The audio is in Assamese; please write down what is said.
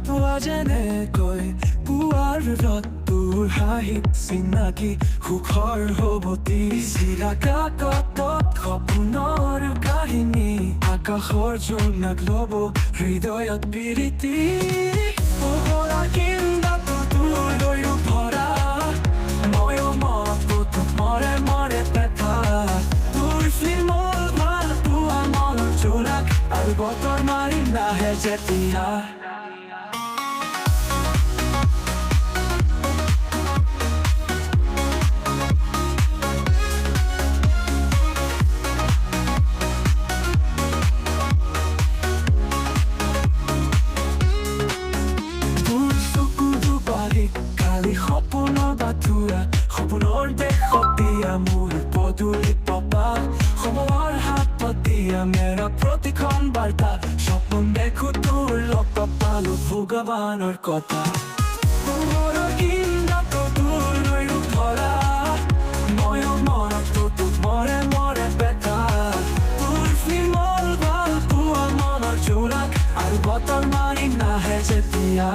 পোৱা যেনেকৈ পুৱাৰ ৰ'দটোৰ হাঁহিত চিনাকি সুখৰ হবতি চিৰা কাকতত সপোনৰ কাহিনী আকাশৰ জোনাক ল'ব হৃদয়ত বিৰিতি পোহৰা কেন্দ্ৰটো তোলৈ ভৰা ময়ো মনটো মৰে মৰে পেথা তোৰ ফিল্মৰ ভাল পোৱা মনৰ জোনাক আৰু বতৰ মাৰি নাহে যেতিয়া সপোনৰ বাটুৰা সপোনৰ দেশত দিয়া মোৰ পদূলি পপা সময়ৰ হাতত দিয়া মেৰা প্ৰতিখন বাৰ্তা সপোন দেখো তোৰ লগ পালো ভগৱানৰ কথা পোহৰৰ কেন্দ্ৰটো তোলৈ ধৰা ময়ো মনতো তোক মৰে মৰে বেথা তোৰ ফিল্মৰ ভাল পোৱা মনৰ জোনাক আৰু বতৰ মাৰি নাহে যেতিয়া